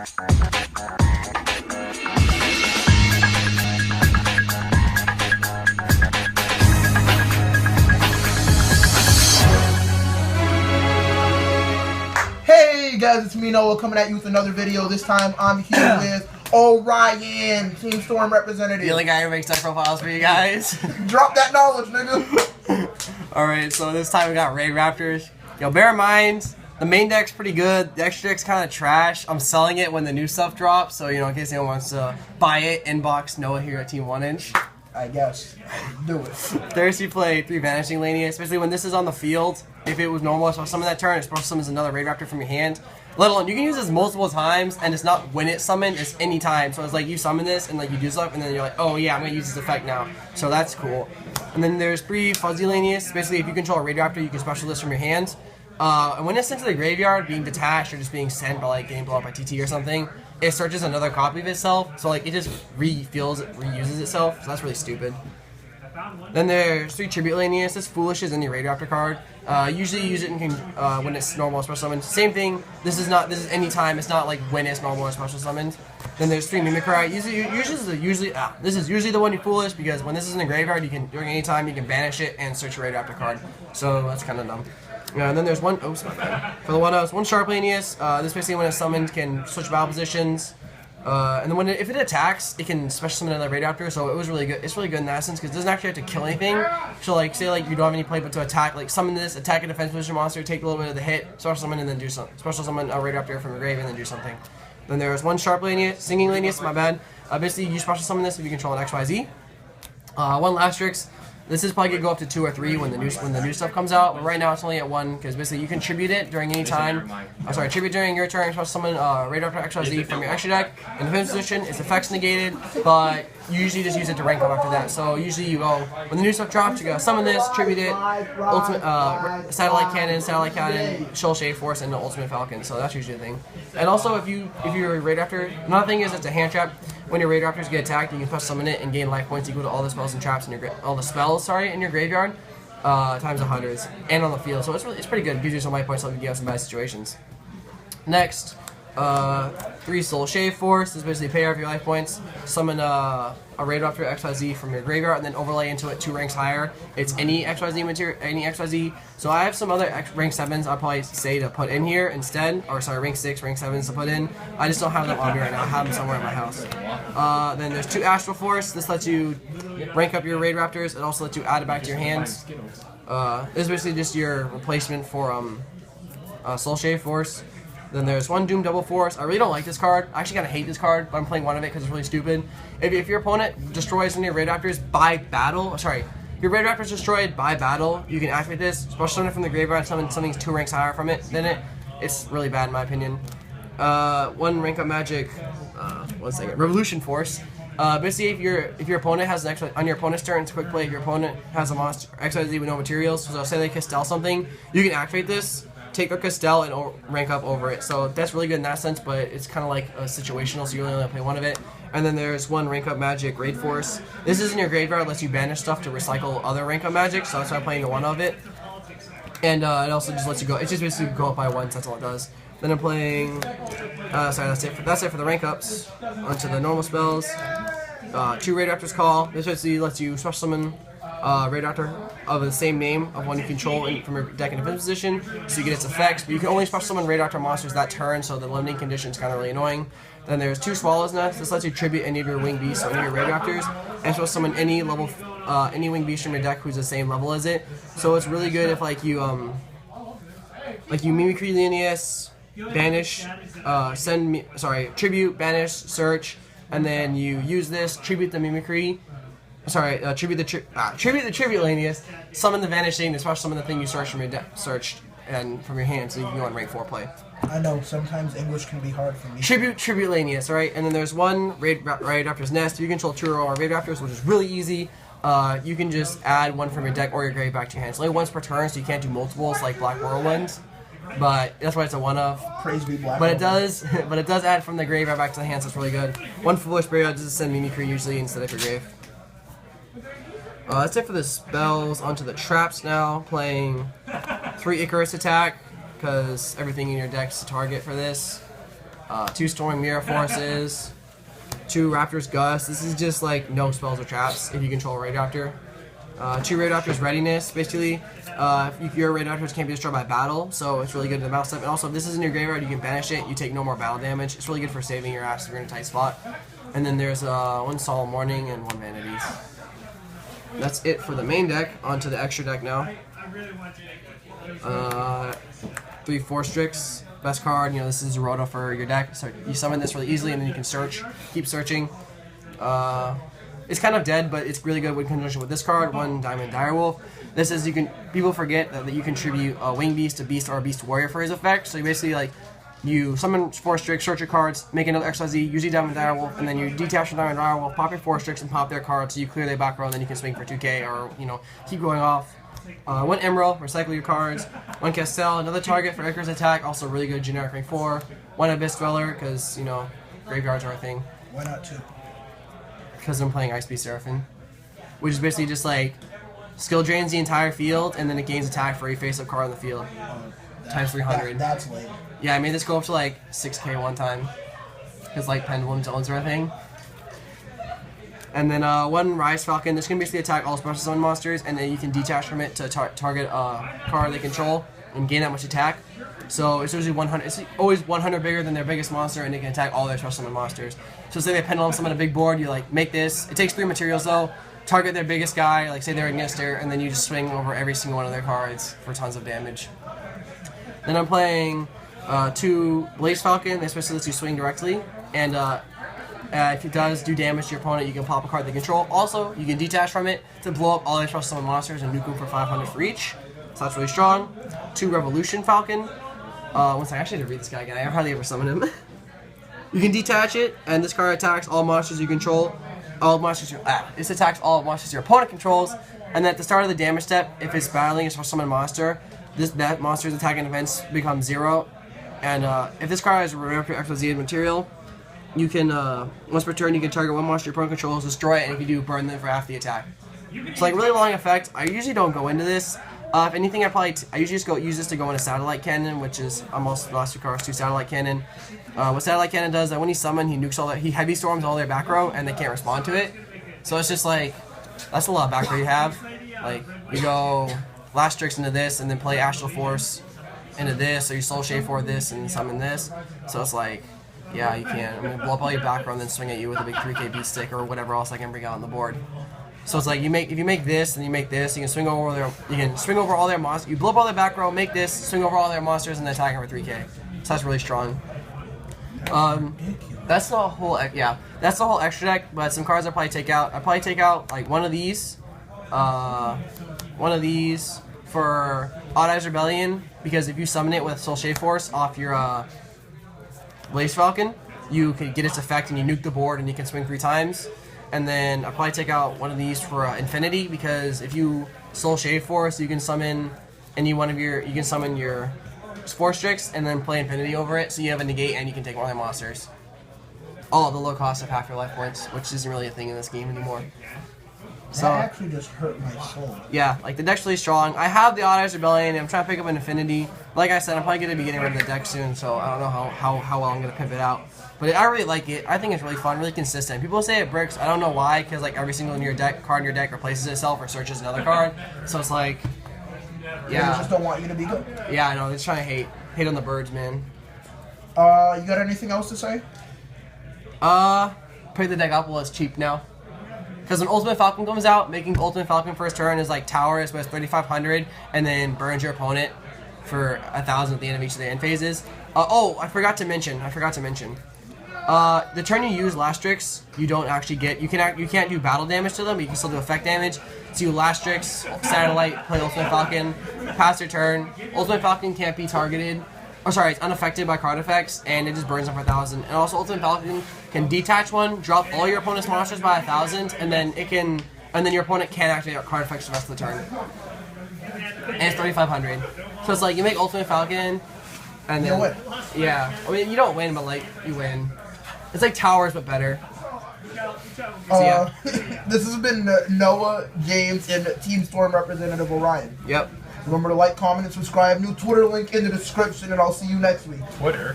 Hey guys, it's me Noah coming at you with another video. This time I'm here with Orion, Team Storm representative. The only guy who makes deck profiles for you guys. Drop that knowledge, nigga. Alright, so this time we got Raidraptors. Yo, bear in mind, the main deck's pretty good. The extra deck's kind of trash. I'm selling it when the new stuff drops, so in case anyone wants to buy it, inbox Noah here at Team 1inch. I guess. Do it. Thirsty play 3 Vanishing Lania, especially when this is on the field. If it was normal, so summon that turn, it's supposed to summon another Raidraptor from your hand. Let alone, you can use this multiple times, and it's not when it's summoned, it's any time. So it's like you summon this, and like you do stuff, and then you're like, oh yeah, I'm going to use this effect now. So that's cool. And then there's 3 Fuzzy Lanius. Basically, if you control a Raidraptor, you can special this from your hand. And when it's sent to the graveyard, being detached or just being sent by like getting blown up by TT or something, it searches another copy of itself. So like it just reuses itself. So that's really stupid. Then there's 3 Tribute Lanius. This foolish as any Raidraptor card. Usually use it when it's normal or special summoned. Same thing. This is any time. It's not like when it's normal or special summoned. Then there's 3 Mimicry. This is usually the one you foolish because when this is in the graveyard, you can during any time you can banish it and search a Raidraptor card. So that's kind of dumb. And then there's one. Oh, sorry. For the one Sharp Lanius. This basically when it's summoned can switch battle positions. And then if it attacks, it can special summon another Raidraptor, so it was really good. It's really good in that sense because it doesn't actually have to kill anything. So like, say like you don't have any play but to attack, like summon this, attack a defense position monster, take a little bit of the hit, special summon, and then do something. Special summon a Raidraptor from your grave and then do something. Then there's 1 Sharp Lanius, Singing Lanius, my bad. Basically, you special summon this if you control an XYZ. 1 Lastrix. This is probably gonna go up to 2 or 3 when the new stuff comes out, but right now it's only at 1 because basically you can tribute it during any time. Tribute during your turn. Special summon Raidraptor XYZ from your extra deck. In defense position, its effects negated, but you usually just use it to rank up after that. So usually you go when the new stuff drops, you go summon this, tribute it, ultimate satellite cannon, Shoal Shade Force, and the ultimate Falcon. So that's usually the thing. And also if you're a Raidraptor, another thing is it's a hand trap. When your Raidraptors get attacked, you can special summon it and gain life points equal to all the spells and traps in your in your graveyard times 100s and on the field. So it's pretty good. It gives you some life points, so you get out some bad situations. Next, 3 Soul Shave Force. This is basically pay off your life points. Summon a Raidraptor XYZ from your graveyard and then overlay into it 2 ranks higher. It's any XYZ material, any XYZ. So I have some other rank 7s I'll probably say to put in here instead. Or sorry, rank 6, rank 7s to put in. I just don't have them on me right now. I have them somewhere in my house. Then there's 2 Astral Force. This lets you rank up your Raidraptors. It also lets you add it back to your hands. This is basically just your replacement for Soul Shave Force. Then there's 1 Doom Double Force. I really don't like this card. I actually kind of hate this card, but I'm playing one of it because it's really stupid. If your opponent destroys any of your Raidraptors by battle, if your Raidraptor is destroyed by battle, you can activate this, special summon it from the graveyard, summon something 2 ranks higher from it than it. It's really bad in my opinion. 1 rank up magic. 1 second. Revolution Force. Basically, if your opponent has an on your opponent's turn, it's quick play. If your opponent has a monster XYZ with no materials, so say they Castell something, you can activate this, take a Castell and rank up over it. So that's really good in that sense, but it's kind of like a situational, so you only play one of it. And then there's 1 rank up magic, Raid Force. This is in your graveyard, lets you banish stuff to recycle other rank up magic, so that's why I'm playing the 1 of it. And it also just lets you go. It's just basically go up by 1, so that's all it does. Then I'm playing. That's it for the rank ups. Onto the normal spells. 2 Raidraptors Call. This basically lets you special summon Raidraptor of the same name of one you control from your deck in defense position, so you get its effects. But you can only special summon Raidraptor monsters that turn, so the limiting condition is kind of really annoying. Then there's 2 Swallow's Nest. This lets you tribute any of your winged beasts, so any of your Raidraptors, and special summon any winged beast from your deck who's the same level as it. So it's really good if like you Mimicry Lanius, banish, tribute, banish, search, and then you use this, tribute the Mimicry. Tribute the Tribute Lanius, summon the Vanishing, and special summon the thing you searched from your deck, and from your hand, so you can go on rank 4 play. I know, sometimes English can be hard for me. Tribute Lanius, right? And then there's 1 Raidraptor's Nest. You control 2 or more Raidraptors, which is really easy. You can just add 1 from your deck or your grave back to your hand. It's only once per turn, so you can't do multiples like Black Whirlwind. But that's why it's a 1 of. Praise be Black. But it does add from the graveyard back to the hand, so it's really good. 1 Foolish Burial just send Mimicry usually instead of your grave. That's it for the spells. Onto the traps now. Playing 3 Icarus Attack, because everything in your deck's a target for this. 2 Storming Mirror Forces, 2 Raptor's Gust. This is just like no spells or traps if you control Raidraptor. 2 Raidraptor's Readiness, basically. If your Raidraptors can't be destroyed by battle, so it's really good in the battle step. And also, if this is in your graveyard, you can banish it. You take no more battle damage. It's really good for saving your ass if you're in a tight spot. And then there's 1 Solemn Warning and 1 Vanities. That's it for the main deck. On to the extra deck now. 3 Force Strix. Best card, this is Zerota for your deck. So you summon this really easily, and then you can search. Keep searching. It's kind of dead, but it's really good in conjunction with this card, 1 Diamond Direwolf. This is, people forget that you contribute a Wing Beast, a Beast, or a Beast Warrior for his effect. So you basically, you summon 4 Strix, search your cards, make another XYZ, usually Diamond Direwolf, and then you detach your Diamond Direwolf, pop your 4 Strix, and pop their card, so you clear their back row, and then you can swing for 2k, or, keep going off. 1 Emerald, recycle your cards. 1 Castel, another target for Icarus attack, also really good generic rank 4. 1 Abyss Dweller, because, graveyards are a thing. Why not 2? Because I'm playing Ice Beast Seraphim, which is basically just skill drains the entire field, and then it gains attack for every face-up card on the field. Times 300. That's late. Yeah, I made this go up to 6k one time. Because Pendulum Zones are a thing. And then 1 Rise Falcon. This can basically attack all special summon monsters, and then you can detach from it to target a card they control and gain that much attack. So it's usually 100. It's always 100 bigger than their biggest monster, and it can attack all their special summon monsters. So say they Pendulum summon a big board, you make this. It takes 3 materials though. Target their biggest guy, say they're Ignister, and then you just swing over every single one of their cards for tons of damage. Then I'm playing 2 Blaze Falcon. They specially lets you swing directly, and if it does do damage to your opponent, you can pop a card they control. Also, you can detach from it to blow up all their special summon monsters and nuke them for 500 for each. So that's really strong. 2 Revolution Falcon. One second, I actually had to read this guy again. I hardly ever summon him. You can detach it, and this card attacks all monsters you control. This attacks all monsters your opponent controls, and at the start of the damage step, if it's battling a special summon monster, that monster's attacking events become 0. And if this card has a Raidraptor XYZ material, you can, once per turn, you can target 1 monster your opponent controls, destroy it, and if you do, burn them for half the attack. It's really long effect. I usually don't go into this. If anything, I usually just use this to go into Satellite Cannon, which is almost the last 2 cards to Satellite Cannon. What Satellite Cannon does is that when he summons, he nukes he heavy storms all their back row, and they can't respond to it. So it's just that's a lot of back row you have. You go Last Strix into this, and then play Astral Force into this, or you Soul Shade for this, and summon this. So it's yeah, you can. I'm gonna blow up all your back row and then swing at you with a big 3k beat stick or whatever else I can bring out on the board. So it's if you make this and you make this, you can swing over all their monsters. You blow up all their back row, make this, swing over all their monsters, and then attack them for 3k. So that's really strong. That's the whole extra deck. But some cards I probably take out. I probably take out one of these for Odd Eyes Rebellion, because if you summon it with Soul Shade Force off your Blaze Falcon, you can get its effect and you nuke the board and you can swing 3 times. And then I'll probably take out one of these for Infinity, because if you Soul Shade Force, you can summon you can summon your Force Strix and then play Infinity over it, so you have a negate and you can take one of their monsters. All at the low cost of half your life points, which isn't really a thing in this game anymore. So that actually just hurt my soul. Yeah, the deck's really strong. I have the Odd Eyes Rebellion, and I'm trying to pick up an Infinity. Like I said, I'm probably going to be getting rid of the deck soon, so I don't know how well I'm going to pimp it out. But I really like it. I think it's really fun, really consistent. People say it bricks. I don't know why, because every single card in your deck replaces itself or searches another card. So it's yeah. They just don't want you to be good. Yeah, I know. They're just trying to hate on the birds, man. You got anything else to say? Pick the deck up while it's cheap now. Because when Ultimate Falcon comes out, making Ultimate Falcon first turn is towers, but it's 3,500, and then burns your opponent for 1,000 at the end of each of the end phases. I forgot to mention. The turn you use Last Strix, you don't actually get. You can't do battle damage to them, but you can still do effect damage. So you Last Strix, Satellite, play Ultimate Falcon, pass your turn. Ultimate Falcon can't be targeted. Oh, sorry, it's unaffected by card effects, and it just burns them for 1,000. And also, Ultimate Falcon can detach one, drop all your opponent's monsters by 1,000, and then your opponent can't activate card effects the rest of the turn. And it's 3,500. So it's you make Ultimate Falcon, and then you win. Yeah, I mean you don't win, but you win. It's towers, but better. So, yeah. This has been Noah, James, and Team Storm representative Orion. Yep. Remember to like, comment, and subscribe. New Twitter link in the description, and I'll see you next week. Twitter?